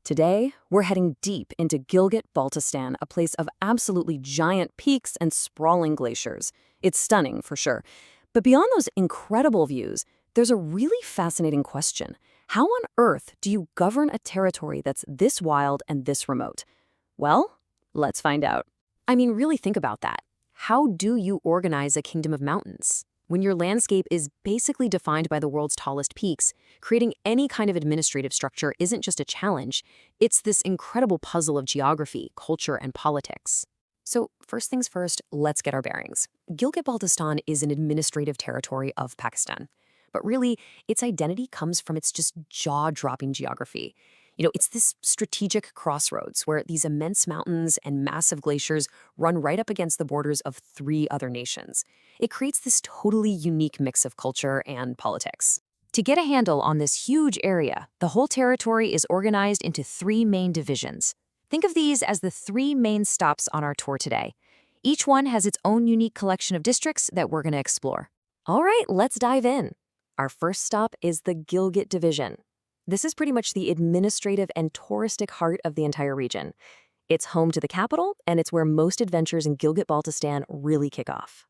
Today, we're heading deep into Gilgit Baltistan, a place of absolutely giant peaks and sprawling glaciers. It's stunning, for sure. But beyond those incredible views, there's a really fascinating question. How on earth do you govern a territory that's this wild and this remote? Well, let's find out. I mean, really think about that. How do you organize a kingdom of mountains? When your landscape is basically defined by the world's tallest peaks, creating any kind of administrative structure isn't just a challenge, it's this incredible puzzle of geography, culture, and politics. So first things first, let's get our bearings. Gilgit Baltistan is an administrative territory of Pakistan. But really, its identity comes from its just jaw-dropping geography. It's this strategic crossroads where these immense mountains and massive glaciers run right up against the borders of 3 other nations. It creates this totally unique mix of culture and politics. To get a handle on this huge area, the whole territory is organized into 3 main divisions. Think of these as the 3 main stops on our tour today. Each one has its own unique collection of districts that we're going to explore. All right, let's dive in. Our first stop is the Gilgit Division. This is pretty much the administrative and touristic heart of the entire region. It's home to the capital, and it's where most adventures in Gilgit Baltistan really kick off.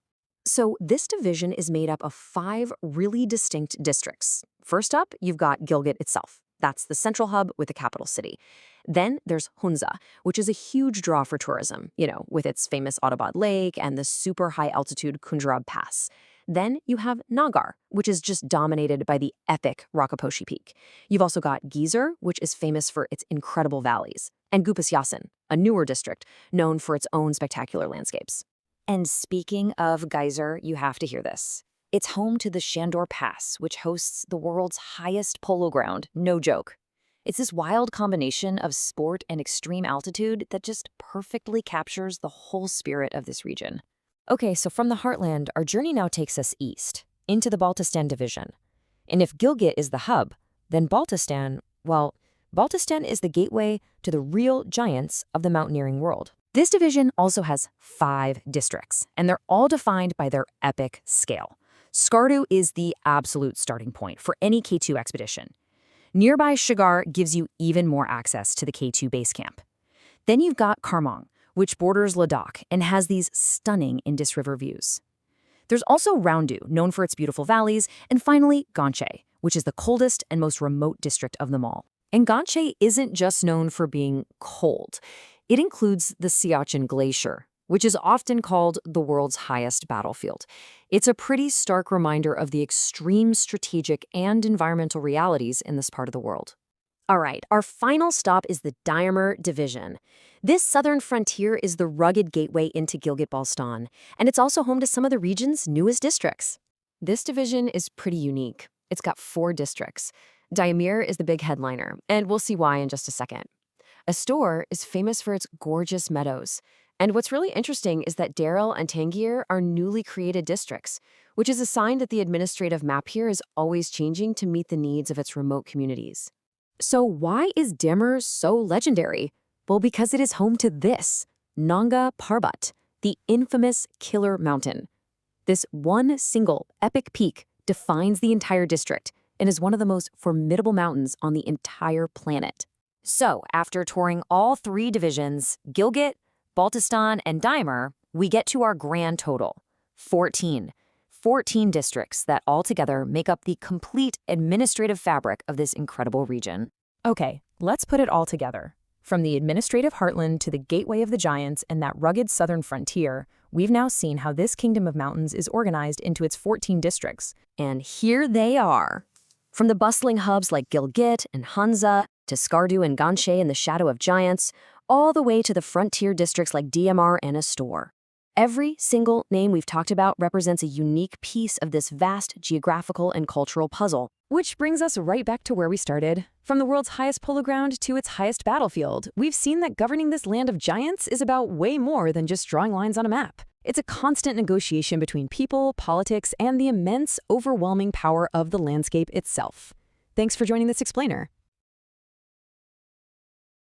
So this division is made up of 5 really distinct districts. First up, you've got Gilgit itself. That's the central hub with the capital city. Then there's Hunza, which is a huge draw for tourism, with its famous Audabad Lake and the super high-altitude Kunjarab Pass. Then you have Nagar, which is just dominated by the epic Rakaposhi Peak. You've also got Ghizer, which is famous for its incredible valleys, and Gupas Yasin, a newer district known for its own spectacular landscapes. And speaking of geyser, you have to hear this. It's home to the Shandor Pass, which hosts the world's highest polo ground, no joke. It's this wild combination of sport and extreme altitude that just perfectly captures the whole spirit of this region. Okay, so from the heartland, our journey now takes us east, into the Baltistan division. And if Gilgit is the hub, then Baltistan is the gateway to the real giants of the mountaineering world. This division also has 5 districts, and they're all defined by their epic scale. Skardu is the absolute starting point for any K2 expedition. Nearby Shigar gives you even more access to the K2 base camp. Then you've got Karmang, which borders Ladakh and has these stunning Indus River views. There's also Roundu, known for its beautiful valleys, and finally Ganche, which is the coldest and most remote district of them all. And Ganche isn't just known for being cold. It includes the Siachen Glacier, which is often called the world's highest battlefield. It's a pretty stark reminder of the extreme strategic and environmental realities in this part of the world. All right, our final stop is the Dimer Division. This southern frontier is the rugged gateway into Gilgit Baltistan, and it's also home to some of the region's newest districts. This division is pretty unique. It's got 4 districts. Dimer is the big headliner, and we'll see why in just a second. Astor is famous for its gorgeous meadows. And what's really interesting is that Darrell and Tangier are newly created districts, which is a sign that the administrative map here is always changing to meet the needs of its remote communities. So why is Dimer so legendary? Well, because it is home to this, Nanga Parbat, the infamous Killer Mountain. This one single epic peak defines the entire district and is one of the most formidable mountains on the entire planet. So after touring all 3 divisions, Gilgit, Baltistan, and Dimer, we get to our grand total, 14. 14 districts that altogether make up the complete administrative fabric of this incredible region. Okay, let's put it all together. From the administrative heartland to the gateway of the giants and that rugged southern frontier, we've now seen how this kingdom of mountains is organized into its 14 districts. And here they are. From the bustling hubs like Gilgit and Hunza, to Skardu and Ganche in the shadow of giants, all the way to the frontier districts like DMR and Astor. Every single name we've talked about represents a unique piece of this vast geographical and cultural puzzle. Which brings us right back to where we started. From the world's highest polo ground to its highest battlefield, we've seen that governing this land of giants is about way more than just drawing lines on a map. It's a constant negotiation between people, politics, and the immense, overwhelming power of the landscape itself. Thanks for joining this explainer.